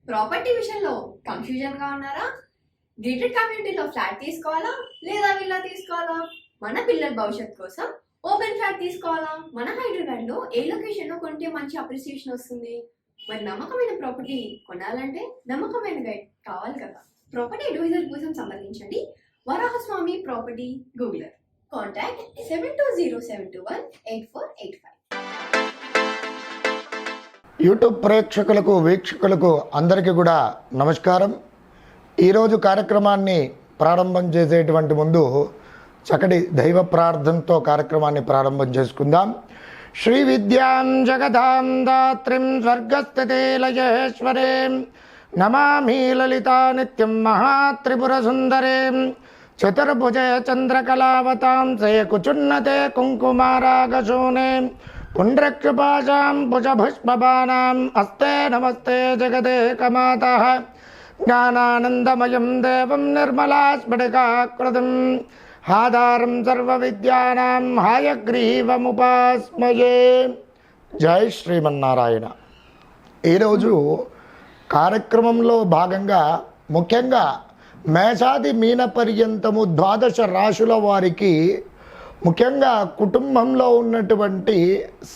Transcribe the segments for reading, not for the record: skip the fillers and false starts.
Property విషయంలో confusion గా ఉన్నారా? గేటెడ్ కమ్యూనిటీలో ఫ్లాట్ తీసుకోవాలా లేదా విల్లా తీసుకోవాలా? మన పిల్లల భవిష్యత్ కోసం ఓపెన్ ఫ్లాట్ తీసుకోవాలా? మన హైదరాబాద్ లో ఏ లొకేషన్ లో కొంటే మంచి అప్రిసియేషన్ వస్తుంది? మరి నమ్మకమైన ప్రాపర్టీ కొనాలంటే నమ్మకమైన గైడ్ కావాలి కదా. ప్రాపర్టీ అడ్వైజర్ కోసం సంప్రదించండి వరాహస్వామి ప్రాపర్టీ గూగులర్. కాంటాక్ట్ 7207218485. యూట్యూబ్ ప్రేక్షకులకు వీక్షకులకు అందరికీ కూడా నమస్కారం. ఈరోజు కార్యక్రమాన్ని ప్రారంభం చేసేటువంటి ముందు చక్కటి దైవ ప్రార్థనతో కార్యక్రమాన్ని ప్రారంభం చేసుకుందాం. శ్రీ విద్యాం జగదాం దాత్రిం స్వర్గస్థితే లయేశ్వరీం నమామి లలితా నిత్యం మహాత్రిపుర సుందరీం చతుర్భుజ చంద్రకళావతాం శయకుచున్నతే కుంకుమారాగశూనే పుండ్రక్షుపాశాం భుజభుష్పబాణాం అస్తే నమస్తే జగదేకమాతః జ్ఞానానందమయం దేవం నిర్మలాస్ఫటికాకృతిం ఆధారం సర్వవిద్యానాం హయగ్రీవముపాస్మయే. జై శ్రీమన్నారాయణ. ఈరోజు కార్యక్రమంలో భాగంగా ముఖ్యంగా మేషాది మీన పర్యంతము 12 రాశుల వారికి ముఖ్యంగా కుటుంబంలో ఉన్నటువంటి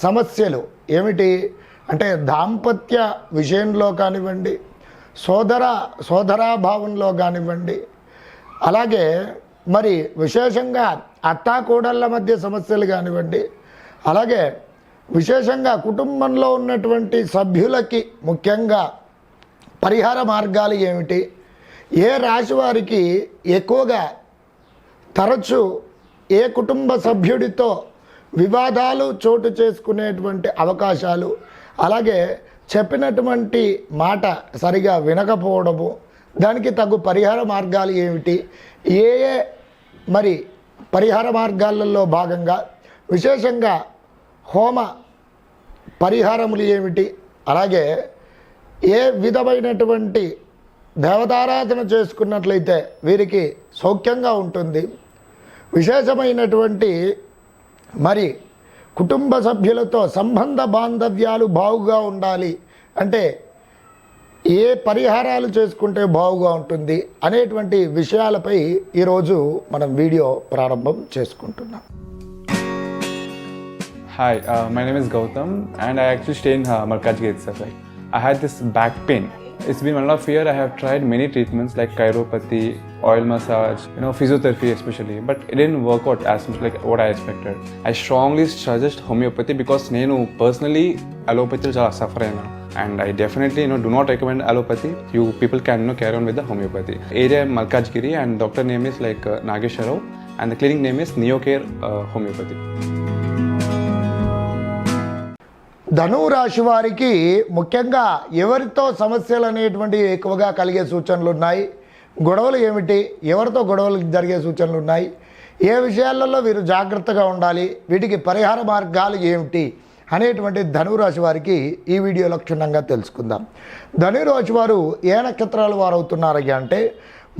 సమస్యలు ఏమిటి అంటే దాంపత్య విషయంలో కానివ్వండి, సోదరాభావంలో కానివ్వండి, అలాగే మరి విశేషంగా అత్తాకోడళ్ళ మధ్య సమస్యలు కానివ్వండి, అలాగే విశేషంగా కుటుంబంలో ఉన్నటువంటి సభ్యులకి ముఖ్యంగా పరిహార మార్గాలు ఏమిటి, ఏ రాశి వారికి ఎక్కువగా తరచు ఏ కుటుంబ సభ్యుడితో వివాదాలు చోటు చేసుకునేటువంటి అవకాశాలు, అలాగే చెప్పినటువంటి మాట సరిగా వినకపోవడము, దానికి తగు పరిహార మార్గాలు ఏమిటి, ఏ మరి పరిహార మార్గాలలో భాగంగా విశేషంగా హోమ పరిహారములు ఏమిటి, అలాగే ఏ విధమైనటువంటి దేవతారాధన చేసుకున్నట్లయితే వీరికి సౌఖ్యంగా ఉంటుంది, విశేషమైనటువంటి మరి కుటుంబ సభ్యులతో సంబంధ బాంధవ్యాలు బాగుగా ఉండాలి అంటే ఏ పరిహారాలు చేసుకుంటే బాగుగా ఉంటుంది అనేటువంటి విషయాలపై ఈరోజు మనం వీడియో ప్రారంభం చేసుకుంటున్నాం. Hi, my name is Gautam and I actually stay in Markazgate itself. I had this back pain. It's been 1.5 years. I have tried many treatments like chiropathy, oil massage, physiotherapy especially, but it didn't work out as much like what I expected. I strongly suggest homeopathy because నేను personally allopathy చాలా suffer అయినా, and I definitely do not recommend allopathy. You people can carry on with the homeopathy. Area Malkajgiri and doctor name is like Nageswar Rao and the clinic name is Neocare Homeopathy. ధనురాశి వారికి ముఖ్యంగా ఎవరితో సమస్యలు అనేటువంటివి ఎక్కువగా కలిగే సూచనలు ఉన్నాయి, గొడవలు ఏమిటి, ఎవరితో గొడవలు జరిగే సూచనలు ఉన్నాయి, ఏ విషయాలలో వీరు జాగ్రత్తగా ఉండాలి, వీటికి పరిహార మార్గాలు ఏమిటి అనేటువంటి ధనురాశి వారికి ఈ వీడియోలో క్షుణ్ణంగా తెలుసుకుందాం. ధనురాశి వారు ఏ నక్షత్రాల వారు అవుతున్నారయ్యా అంటే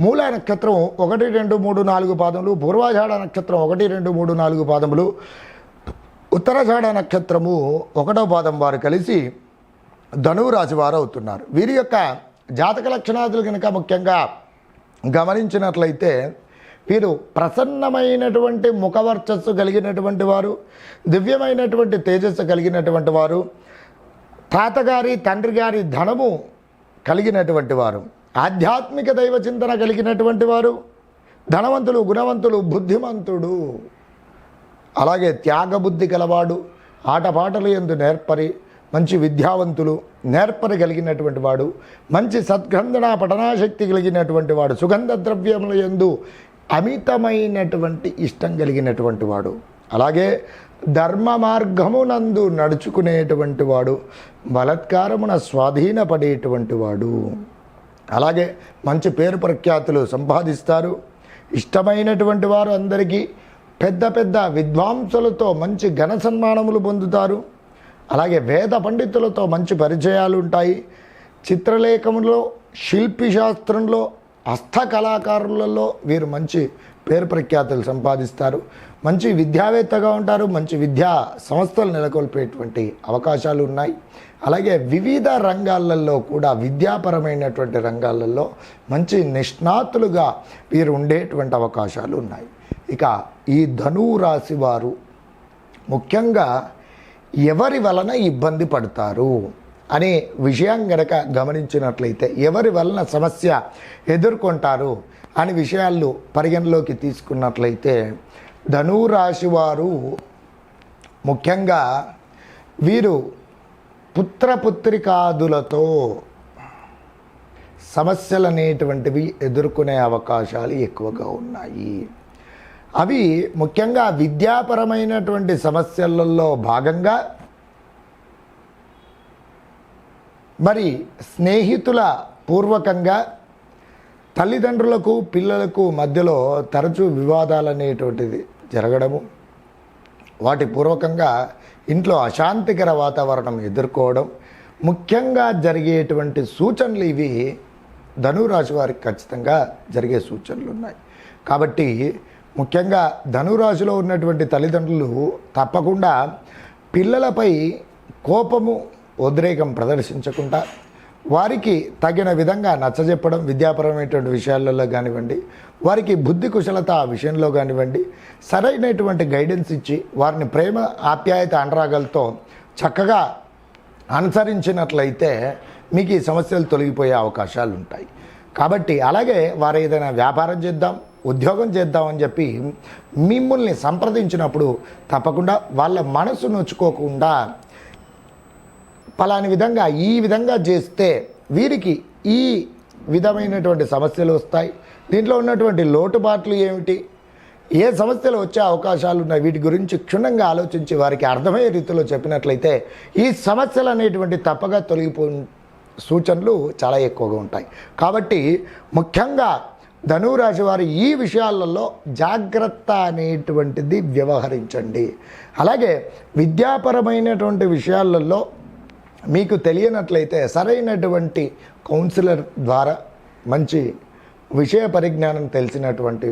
మూల నక్షత్రం 1, 2, 3, 4 పాదములు, పూర్వాషాఢ నక్షత్రం 1, 2, 3, 4 పాదములు, ఉత్తరాషాఢ నక్షత్రము 1వ పాదం వారు కలిసి ధనురాశి వారు అవుతున్నారు. వీరి యొక్క జాతక లక్షణాదులు కనుక ముఖ్యంగా గమనించినట్లయితే వీరు ప్రసన్నమైనటువంటి ముఖవర్చస్సు కలిగినటువంటి వారు, దివ్యమైనటువంటి తేజస్సు కలిగినటువంటి వారు, తాతగారి తండ్రి గారి ధనము కలిగినటువంటి వారు, ఆధ్యాత్మిక దైవ చింతన కలిగినటువంటి వారు, ధనవంతులు, గుణవంతులు, బుద్ధిమంతుడు, అలాగే త్యాగబుద్ధి గలవాడు, ఆటపాటలు యందు నేర్పరి, మంచి విద్యావంతులు, నేర్పరి కలిగినటువంటి వాడు, మంచి సద్గ్రంథన పఠనాశక్తి కలిగినటువంటి వాడు, సుగంధ ద్రవ్యముల యందు అమితమైనటువంటి ఇష్టం కలిగినటువంటి వాడు, అలాగే ధర్మ మార్గమునందు నడుచుకునేటువంటి వాడు, బలత్కారమున స్వాధీనపడేటువంటి వాడు, అలాగే మంచి పేరు ప్రఖ్యాతులు సంపాదిస్తారు, ఇష్టమైనటువంటి వారు అందరికీ పెద్ద పెద్ద విద్వాంసులతో మంచి ఘన సన్మానములు పొందుతారు, అలాగే వేద పండితులతో మంచి పరిచయాలు ఉంటాయి, చిత్రలేఖములో, శిల్పి శాస్త్రంలో, హస్తకళాకారులలో వీరు మంచి పేరు ప్రఖ్యాతులు సంపాదిస్తారు. మంచి విద్యావేత్తగా ఉంటారు. మంచి విద్యా సంస్థలు నెలకొల్పేటువంటి అవకాశాలు ఉన్నాయి. అలాగే వివిధ రంగాలలో కూడా విద్యాపరమైనటువంటి రంగాలలో మంచి నిష్ణాతులుగా వీరు ఉండేటువంటి అవకాశాలు ఉన్నాయి. ఇక ఈ ధనువు రాశి వారు ముఖ్యంగా ఎవరి వలన ఇబ్బంది పడతారు అనే విషయం గనక గమనించినట్లయితే, ఎవరి వలన సమస్య ఎదుర్కొంటారు అనే విషయాలు పరిగణలోకి తీసుకున్నట్లయితే, ధనువు రాశి వారు ముఖ్యంగా వీరు పుత్రపుత్రికాదులతో సమస్యలు అనేటువంటివి ఎదుర్కొనే అవకాశాలు ఎక్కువగా ఉన్నాయి. అవి ముఖ్యంగా విద్యాపరమైనటువంటి సమస్యలలో భాగంగా మరి స్నేహితుల పూర్వకంగా తల్లిదండ్రులకు పిల్లలకు మధ్యలో తరచూ వివాదాలు అనేటువంటిది జరగడము, వాటి పూర్వకంగా ఇంట్లో అశాంతికర వాతావరణం ఎదుర్కోవడం ముఖ్యంగా జరిగేటువంటి సూచనలు ఇవి ధనురాశి వారికి ఖచ్చితంగా జరిగే సూచనలు ఉన్నాయి. కాబట్టి ముఖ్యంగా ధనురాశిలో ఉన్నటువంటి తల్లిదండ్రులు తప్పకుండా పిల్లలపై కోపము ఉద్రేకం ప్రదర్శించకుండా వారికి తగిన విధంగా నచ్చజెప్పడం, విద్యాపరమైనటువంటి విషయాలలో కానివ్వండి, వారికి బుద్ధి కుశలత విషయంలో కానివ్వండి, సరైనటువంటి గైడెన్స్ ఇచ్చి వారిని ప్రేమ ఆప్యాయత అనురాగాలతో చక్కగా అనుసరించినట్లయితే మీకు ఈ సమస్యలు తొలగిపోయే అవకాశాలు ఉంటాయి. కాబట్టి అలాగే వారు ఏదైనా వ్యాపారం చేద్దాం, ఉద్యోగం చేద్దామని చెప్పి మిమ్మల్ని సంప్రదించినప్పుడు తప్పకుండా వాళ్ళ మనసు నొచ్చుకోకుండా ఫలాని విధంగా ఈ విధంగా చేస్తే వీరికి ఈ విధమైనటువంటి సమస్యలు వస్తాయి, దీంట్లో ఉన్నటువంటి లోటుబాట్లు ఏమిటి, ఏ సమస్యలు వచ్చే అవకాశాలు ఉన్నాయి, వీటి గురించి క్షుణ్ణంగా ఆలోచించి వారికి అర్థమయ్యే రీతిలో చెప్పినట్లయితే ఈ సమస్యలు అనేటువంటి తప్పగా సూచనలు చాలా ఎక్కువగా ఉంటాయి. కాబట్టి ముఖ్యంగా ధనురాశి వారు ఈ విషయాలలో జాగ్రత్త అనేటువంటిది వ్యవహరించండి. అలాగే విద్యాపరమైనటువంటి విషయాలలో మీకు తెలియనట్లయితే సరైనటువంటి కౌన్సిలర్ ద్వారా, మంచి విషయ పరిజ్ఞానం తెలిసినటువంటి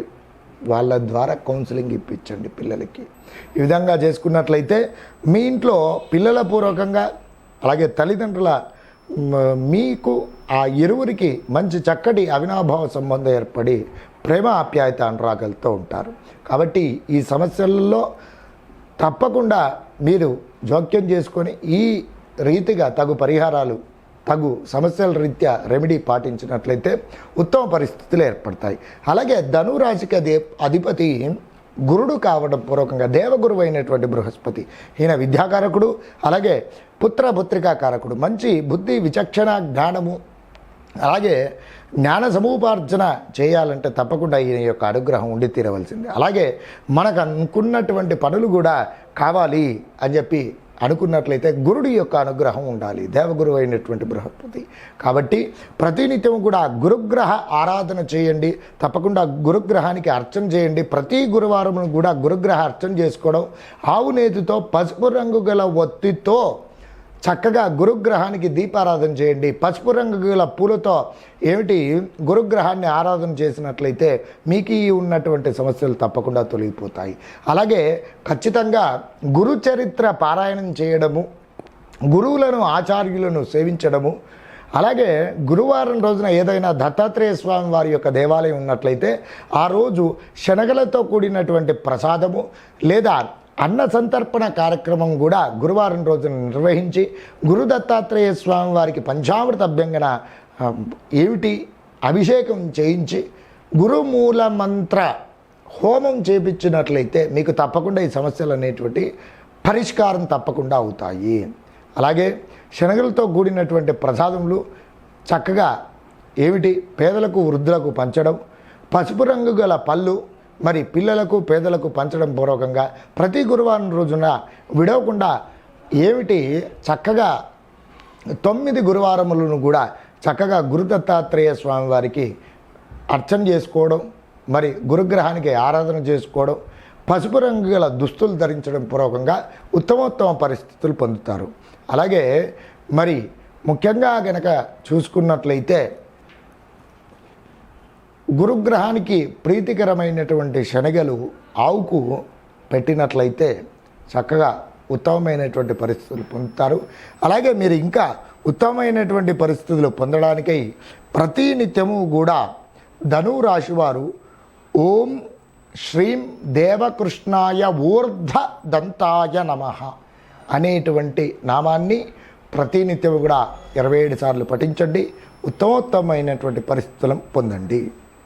వాళ్ళ ద్వారా కౌన్సిలింగ్ ఇప్పించండి పిల్లలకి. ఈ విధంగా చేసుకున్నట్లయితే మీ ఇంట్లో పిల్లల పూర్వకంగా అలాగే తల్లిదండ్రుల మీకు ఆ ఇరువురికి మంచి చక్కటి అవినాభావ సంబంధం ఏర్పడి ప్రేమ ఆప్యాయత అనురాగాలతో ఉంటారు. కాబట్టి ఈ సమస్యలలో తప్పకుండా మీరు జోక్యం చేసుకొని ఈ రీతిగా తగు పరిహారాలు, తగు సమస్యల రీత్యా రెమెడీ పాటించినట్లయితే ఉత్తమ పరిస్థితులు ఏర్పడతాయి. అలాగే ధనురాశికి అధిపతి గురుడు కావడం పూర్వకంగా దేవగురువు అయినటువంటి బృహస్పతి, ఈయన విద్యాకారకుడు, అలాగే పుత్రికాకారకుడు. మంచి బుద్ధి, విచక్షణ, జ్ఞానము, అలాగే జ్ఞాన సముపార్జన చేయాలంటే తప్పకుండా ఈయన యొక్క అనుగ్రహం ఉండి తీరవలసింది. అలాగే మనకు అనుకున్నటువంటి పనులు కూడా కావాలి అని చెప్పి అనుకున్నట్లయితే గురుడి యొక్క అనుగ్రహం ఉండాలి, దేవగురువు అయినటువంటి బృహస్పతి. కాబట్టి ప్రతినిత్యం కూడా గురుగ్రహ ఆరాధన చేయండి, తప్పకుండా గురుగ్రహానికి అర్చన చేయండి. ప్రతి గురువారం కూడా గురుగ్రహ అర్చన చేసుకోవడం, ఆవు నేతితో పసుపు రంగు గల ఒత్తితో చక్కగా గురుగ్రహానికి దీపారాధన చేయండి. పసుపు రంగు గల పూలతో గురుగ్రహాన్ని ఆరాధన చేసినట్లయితే మీకు ఈ ఉన్నటువంటి సమస్యలు తప్పకుండా తొలగిపోతాయి. అలాగే ఖచ్చితంగా గురు చరిత్ర పారాయణం చేయడము, గురువులను ఆచార్యులను సేవించడము, అలాగే గురువారం రోజున ఏదైనా దత్తాత్రేయ స్వామి వారి యొక్క దేవాలయం ఉన్నట్లయితే ఆ రోజు శనగలతో కూడినటువంటి ప్రసాదము లేదా అన్న సంతర్పణ కార్యక్రమం కూడా గురువారం రోజున నిర్వహించి గురు దత్తాత్రేయ స్వామి వారికి పంచామృత అభ్యంగన అభిషేకం చేయించి గురుమూల మంత్ర హోమం చేపించినట్లయితే మీకు తప్పకుండా ఈ సమస్యలు అనేటువంటి పరిష్కారం తప్పకుండా అవుతాయి. అలాగే శనగలతో కూడినటువంటి ప్రసాదములు చక్కగా పేదలకు వృద్ధులకు పంచడం, పసుపు రంగు గల పళ్ళు మరి పిల్లలకు పేదలకు పంచడం పూర్వకంగా ప్రతి గురువారం రోజున విడవకుండా చక్కగా 9 గురువారములను కూడా చక్కగా గురు దత్తాత్రేయ స్వామి వారికి అర్చన చేసుకోవడం, మరి గురుగ్రహానికి ఆరాధన చేసుకోవడం, పసుపు రంగు గల దుస్తులు ధరించడం పూర్వకంగా ఉత్తమోత్తమ పరిస్థితులు పొందుతారు. అలాగే మరి ముఖ్యంగా గనక చూసుకున్నట్లయితే గురుగ్రహానికి ప్రీతికరమైనటువంటి శనగలు ఆవుకు పెట్టినట్లయితే చక్కగా ఉత్తమమైనటువంటి పరిస్థితులు పొందుతారు. అలాగే మీరు ఇంకా ఉత్తమమైనటువంటి పరిస్థితులు పొందడానికై ప్రతి నిత్యము కూడా ధనువు రాశి వారు ఓం శ్రీం దేవకృష్ణాయ ఊర్ధ దంతాయ నమః అనేటువంటి నామాన్ని ప్రతినిత్యం కూడా 27 సార్లు పఠించండి. ఉత్తమోత్తమైనటువంటి పరిస్థితులను పొందండి.